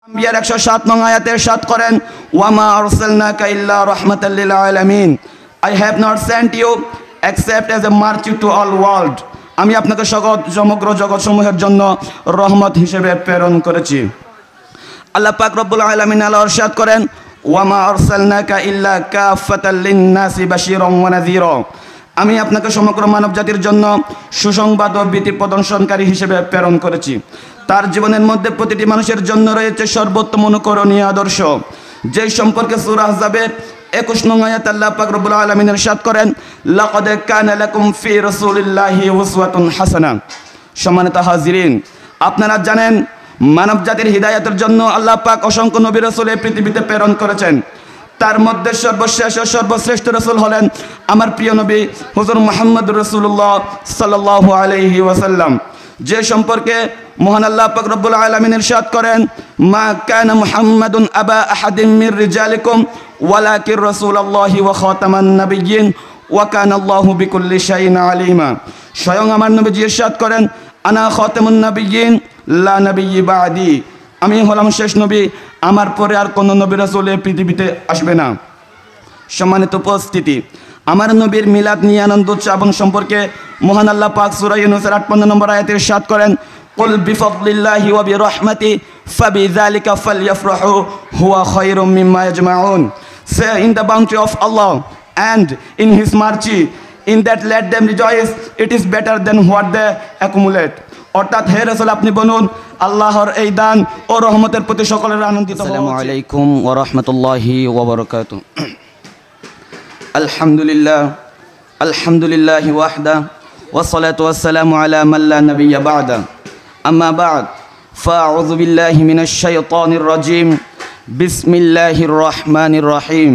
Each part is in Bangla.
আম্বিয়ার 107 নং আয়াতে ইরশাদ করেন, ওয়ামা আরসালনাকা ইল্লা রাহমাতাল লিল আলামিন, I have not sent you except as a mercy to all world, আমি আপনাকে সমগ্র জগৎসমূহের জন্য রহমত হিসেবে প্রেরণ করেছি। আল্লাহ পাক রব্বুল আলামিন ইরশাদ করেন, ওয়ামা আরসালনাকা ইল্লা কাফাতাল লিন-নাসি বাশীরান ওয়া নাযীরা, আমি আপনাকে সমগ্র মানব জাতির জন্য সুসংবাদ ও ভীতি প্রদর্শনকারী হিসেবে প্রেরণ করেছি। তার জীবনের মধ্যে প্রতিটি মানুষের জন্য রয়েছে সর্বোত্তম অনুকরণীয় আদর্শ, যেই সম্পর্কে সূরা আহজাবের 21 নং আয়াতে আল্লাহ পাক রব্বুল আলামিন ইরশাদ করেন, লাকাদ কানা লাকুম ফি রাসূলিল্লাহি উসওয়াতুন হাসানা। সম্মানিত হাজিরিন, আপনারা জানেন মানব জাতির হিদায়াতের জন্য আল্লাহ পাক অসংখ্য নবী রাসূল এই পৃথিবীতে প্রেরণ করেছেন। তার মধ্যে সর্বশেষ ও সর্বশ্রেষ্ঠ রাসূল হলেন আমার প্রিয় নবী হুজুর মুহাম্মদুর রাসূলুল্লাহ সাল্লাল্লাহু আলাইহি ওয়াসাল্লাম, যে সম্পর্কে মহান আল্লাহ পাক রব্বুল আলামিন ইরশাদ করেন, মা কানা মুহাম্মাদুন আবা আহাদিম মির রিজালিকুম ওয়ালাকির রাসূলুল্লাহি ওয়া খাতামান নাবিয়্যিন ওয়া কানা আল্লাহু বিকুল্লি শাইইন আলিমা। স্বয়ং আমার নবীজি ইরশাদ করেন, আনা খাতামুন নাবিয়্যিন লা নাবিয়্যি বাদি, আমি হলাম শেষ নবী, আমার পরে আর কোনো নবী রাসূল এই পৃথিবীতে আসবে না। সম্মানিত উপস্থিতি, আমার নবীর মিলাদ নিয়ে আনন্দ উদযাপন সম্পর্কে মহান আল্লাহ পাক সূরা ইউনূসের 58 নম্বর আয়াতে ইরশাদ করেন, কুল বিফাদলিল্লাহি ওয়া বিরহমাতি ফাবিযালিকা ফালইফরাহু হুয়া খায়রুম মিম্মা ইয়াজমাউন, say in the bounty of Allah and in his mercy, in that let them rejoice, it is better than what they accumulate। অর্থাৎ হে রাসূল, আপনি বলুন আল্লাহর এই দান ও রহমতের প্রতি সকলের আনন্দিত। আসসালামু আলাইকুম ওয়া রাহমাতুল্লাহি ওয়া বারাকাতুহু। আলহামদুলিল্লাহ, আলহামদুলিল্লাহি ওয়াহদা ওয়া সালাতু ওয়াস সালামু আলা মান লা নাবিয়্যা বা'দা, আম্মা বা'দ, ফাআউযু বিল্লাহি মিনাশ শাইতানির রাজীম, বিসমিল্লাহির রহমানির রহিম,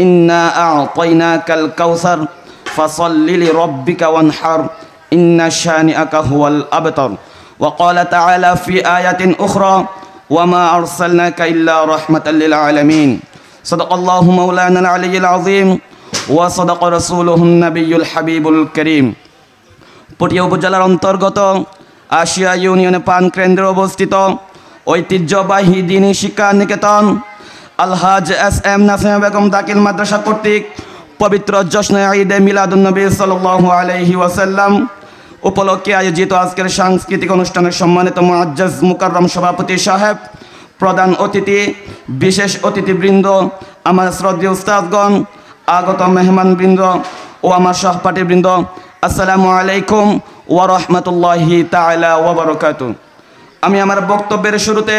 ইন্না আ'তাইনাকাল কাউসার ফাসাল্লি লিরাব্বিকা ওয়ানহার, ইন্না শানিআকা হুয়াল আবতার। ওয়া ক্বালা তাআলা ফি আয়াতিন উখরা, ওয়া মা আরসালনাকা ইল্লা রাহমাতাল লিল আলামিন। সাদাকাল্লাহু মাওলানাল আলিয়্যিল আযীম ওয়া সাদাকা রাসূলুহুন নাবিয়্যুল হাবিবুল কারীম। পটিয়া উপজেলার অন্তর্গত আশিয়া ইউনিয়নে পান কেন্দ্রে অবস্থিত ঐতিহ্যবাহী দ্বীনি শিক্ষা নিকেতন আলহাজ এস এম নাসিমা বেগম দাখিল মাদ্রাসা কর্তৃক পবিত্র জশ্নে ঈদে মিলাদুন নবী সাল্লাল্লাহু আলাইহি ওয়াসাল্লাম উপলক্ষে আয়োজিত আজকের সাংস্কৃতিক অনুষ্ঠানের সম্মানিত মুআজ্জাজ মুকাররম সভাপতি সাহেব, প্রধান অতিথি, বিশেষ অতিথিবৃন্দ, আমার শ্রদ্ধেয় উস্তাদগণ, আগত মেহমানবৃন্দ ও আমার সহপাঠীবৃন্দ, আসসালামু আলাইকুম ওয়া রাহমাতুল্লাহি তাআলা ওয়া বারাকাতুহু। আমি আমার বক্তব্যের শুরুতে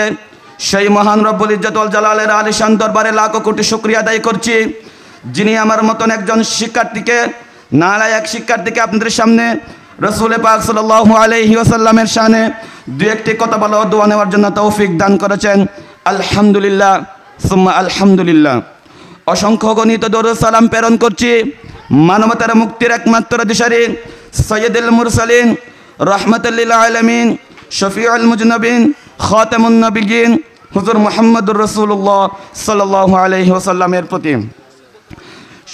সেই মহান রব্বুল ইজ্জত ওয়াল জালালের আলিশান দরবারে লাখো কোটি শুকরিয়া আদায় করছি, যিনি আমার মতন একজন শিক্ষার্থীকে, নালায়েক শিক্ষার্থীকে আপনাদের সামনে রাসূল পাক সাল্লাল্লাহু আলাইহি ওয়াসাল্লামের শানে দুই একটি কথা বলা ও দোয়া নেওয়ার জন্য তৌফিক দান করেছেন। আলহামদুলিল্লাহ সুম্মা আলহামদুলিল্লাহ। অসংখ্য গণিত দরুদ সালাম প্রেরণ করছি মানবতার মুক্তির একমাত্র দিশারি সৈয়দুল মুরসালিন রাহমাতুল লিল আলামিন শফিউল মুজনাবিন খাতামুন নবিয়্যিন হুজুর মুহাম্মদুর রাসূলুল্লাহ সাল্লাল্লাহু আলাইহি ওয়াসাল্লামের প্রতি।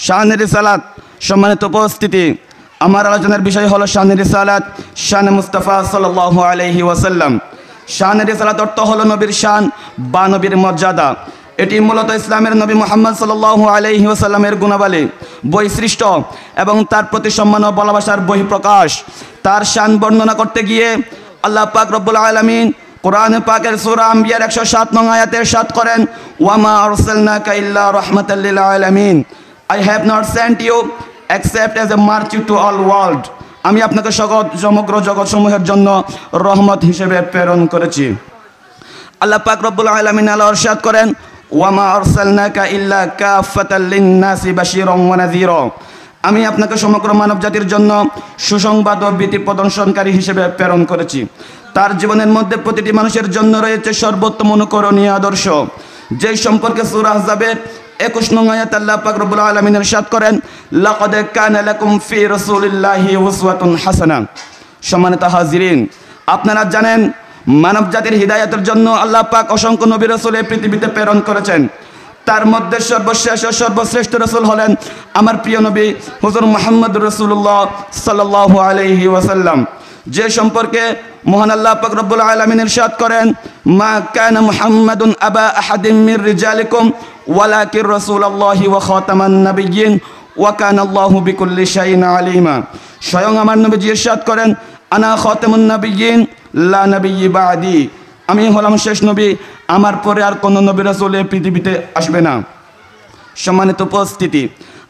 শানে রিসালাত। সম্মানিত উপস্থিতি, আমার আলোচনার বিষয় হলো শানে রিসালাত, শানে মুস্তাফা সাল্লাল্লাহু আলাইহি ওয়াসাল্লাম। শানে রিসালাত অর্থ হলো নবীর শান বা নবীর মর্যাদা। এটি মূলত ইসলামের নবী মুহাম্মদ সাল্লাল্লাহু আলাইহি ওয়াসাল্লামের গুণাবলী, বৈশিষ্ট্য এবং তার প্রতি সম্মান ও ভালোবাসার বহিঃপ্রকাশ। তার শান বর্ণনা করতে গিয়ে আল্লাহ পাক রব্বুল আলামিন কোরআনে পাকের সূরা আম্বিয়ার 107 নং আয়াতে ইরশাদ করেন, ওয়ামা আরসালনাকা ইল্লা রাহমাতাল লিল আলামিন, I have not sent you except as a mercy to all world, আমি আপনাকে সমগ্র জগৎসমূহের জন্য রহমত হিসেবে প্রেরণ করেছি। আল্লাহ পাক রব্বুল আলামিন ইরশাদ করেন, ওয়ামা আরসালনাকা ইল্লা কাফাতাল লিন-নাসি বাশীরান ওয়া নাযীরা, আমি আপনাকে সমগ্র মানব জাতির জন্য সুসংবাদ ও ভীতি প্রদর্শনকারী হিসেবে প্রেরণ করেছি। তার জীবনের মধ্যে প্রতিটি মানুষের জন্য রয়েছে সর্বোত্তম অনুকরণীয় আদর্শ, যেই সম্পর্কে সূরা আহজাবের 21 নং আয়াতে আল্লাহ পাক রব্বুল আলামিন ইরশাদ করেন, লাকাদ কানা লাকুম ফি রাসূলিল্লাহি উসওয়াতুন হাসানা। সম্মানিত হাজিরিন, আপনারা জানেন মানব জাতির হিদায়াতের জন্য আল্লাহ পাক অসংখ্য নবী রাসূল এই পৃথিবীতে প্রেরণ করেছেন। তার মধ্যে সর্বশেষ ও সর্বশ্রেষ্ঠ রাসূল হলেন আমার প্রিয় নবী হুজুর মুহাম্মদুর রাসূলুল্লাহ সাল্লাল্লাহু আলাইহি ওয়াসাল্লাম, যে সম্পর্কে মহান আল্লাহ পাক রব্বুল আলামিন ইরশাদ করেন, মা কানা মুহাম্মাদুন আবা আহাদিম মির রিজালিকুম ওয়ালাকির রাসূলুল্লাহি ওয়া খাতামান নাবিয়্যিন ওয়া কানা আল্লাহু বিকুল্লি শাইইন আলিমা। স্বয়ং আমার নবীজি ইরশাদ করেন, আনা খাতামুন নাবিয়্যিন লা নাবিয়্যি বাদি, আমি হলাম শেষ নবী, আমার পরে আর কোনো নবী রাসূল এই পৃথিবীতে আসবে না। সম্মানিত উপস্থিতি,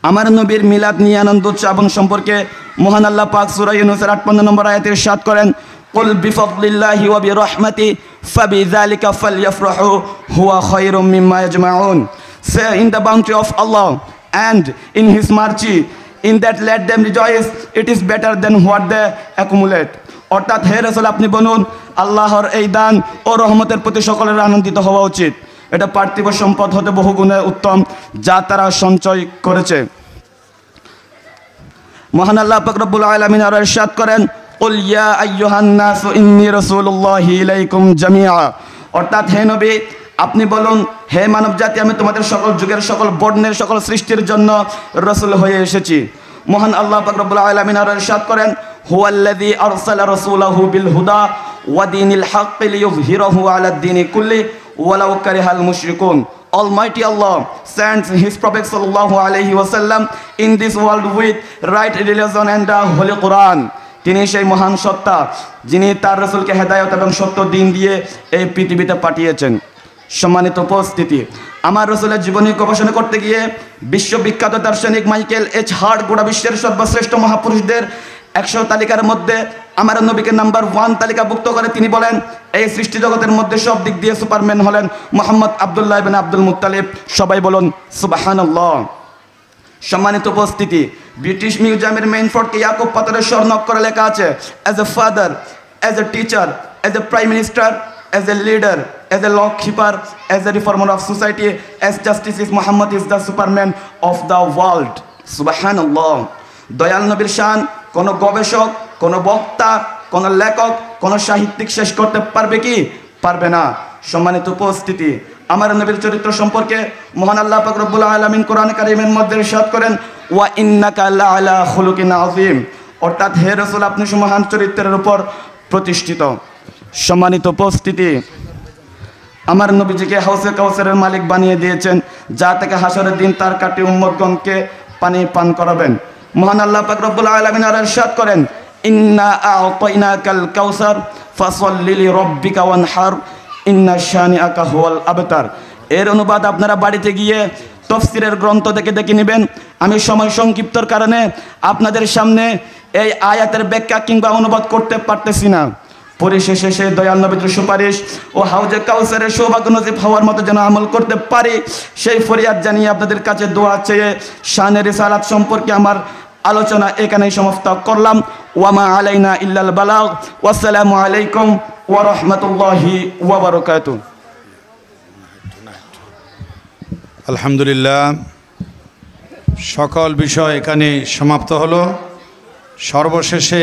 আমার নবীর মিলাদ নিয়ে আনন্দ উদযাপন সম্পর্কে মহান আল্লাহ পাক সূরা ইউনূসের ৫৮ নম্বর আয়াতে ইরশাদ করেন, কুল বিফাদলিল্লাহি ওয়া বিরহমাতি ফাবিযালিকা ফালইফরাহু হুয়া খায়রুম মিম্মা ইয়াজমাউন। Say in the bounty of Allah and in his mercy, in that let them rejoice, it is better than what they accumulate. অর্থাৎ হে রাসূল, আপনি বলুন আল্লাহর এই দান ও রহমতের প্রতি সকলের আনন্দিত হওয়া উচিত। এটা পার্থিব সম্পদ হতে বহুগুণে উত্তম যা তারা সঞ্চয় করেছে। মহান আল্লাহ পাক রব্বুল আলামিন আরো ইরশাদ করেন, কুল ইয়া আইয়ুহান নাসু ইন্নী রাসূলুল্লাহি ইলাইকুম জামিআ। অর্থাৎ হে নবী, আপনি বলুন হে মানব জাতি, আমি তোমাদের সকল যুগের সকল বর্ণের সকল সৃষ্টির জন্য রাসূল হয়ে এসেছি। মহান আল্লাহ পাক রব্বুল আলামিন আরো ইরশাদ করেন, হুয়াল্লাযী আরসালা রাসূলাহু বিল হুদা ওয়া দীনিল হাক্কি লিইয়ুযহিরাহু আলাদ দীনি কুল্লি ওয়ালাউ কারিহাল মুশরিকুন। Almighty Allah sends His Prophet sallallahu alaihi wasallam in this world with right religion and the Holy Quran. তিনি সেই মহান সত্তা যিনি তার রাসূলকে হেদায়েত এবং সত্য দ্বীন দিয়ে এই পৃথিবীতে পাঠিয়েছেন। সম্মানিত উপস্থিতি, আমার রাসূলের জীবনী গবেষণা করতে গিয়ে বিশ্ববিখ্যাত দার্শনিক মাইকেল এইচ হার্ট গোটা বিশ্বের সর্বশ্রেষ্ঠ মহাপুরুষদের 100 তালিকার মধ্যে আমার নবীকে নাম্বার 1 তালিকাভুক্ত করে তিনি বলেন, এই সৃষ্টি জগতের মধ্যে সব দিক দিয়ে সুপারম্যান হলেন মুহাম্মদ আব্দুল্লাহ ইবনে আব্দুল মুত্তালিব। সবাই বলুন সুবহানাল্লাহ। সম্মানিত উপস্থিতি, ব্রিটিশ মিউজিয়ামের মেইন ফটকে ইয়াকুব পাথরের স্বর্ণাক্ষরে লেখা আছে, as a father, as a teacher, as a prime minister, as a leader, as a law keeper, as a reformer of society, as justice is Muhammad is the superman of the world. সুবহানাল্লাহ। দয়াল নবীর শান কোনো গবেষক, কোনো বক্তা, কোনো লেখক, কোনো সাহিত্যিক শেষ করতে পারবে কি? পারবে না। সম্মানিত উপস্থিতি, আমার নবীর চরিত্র সম্পর্কে মহান আল্লাহ পাক রব্বুল আলামিন কোরআন কারীমের মধ্যে ইরশাদ করেন, ওয়া ইন্নাকা লাআলা খুলুকিন আযীম। অর্থাৎ হে রাসূল, আপনি মহান চরিত্রের উপর প্রতিষ্ঠিত। সম্মানিত উপস্থিতি, আমার নবীজিকে হাউসে কাউসারের মালিক বানিয়ে দিয়েছেন, যা থেকে হাসরের দিন তার কাটি উম্মতগণকে পানি পান করাবেন। মহান আল্লাহ পাক রব্বুল আলামিন আর ইরশাদ করেন, ইন্না আ'তাইনাকাল কাউসার ফাসাল্লি লিরাব্বিকা ওয়ানহার ইন্না শানিআকা হুয়াল আবতার। এর অনুবাদ আপনারা বাড়িতে গিয়ে তাফসীরের গ্রন্থ থেকে দেখে নেবেন। আমি সময় সংক্ষিপ্তর কারণে আপনাদের সামনে এই আয়াতের ব্যাখ্যা কিংবা অনুবাদ করতে পারতেছি না। পরিশেষে সেই দয়াল নবীর সুপারিশ ও হাউজে কাউসারের সৌভাগ্য নসিব হওয়ার মতো যেন আমল করতে পারি, সেই ফরিয়াদ জানিয়ে আপনাদের কাছে দোয়া চেয়ে শানে রিসালাত সম্পর্কে আমার আলোচনা এখানেই সমাপ্ত করলাম। ওয়ামা আলাইনা ইল্লাল বালাগ। ওয়াসসালামু আলাইকুম ওয়া রাহমাতুল্লাহি ওয়া বারাকাতুহু। আলহামদুলিল্লাহ, সকল বিষয় এখানে সমাপ্ত হলো। সর্বশেষে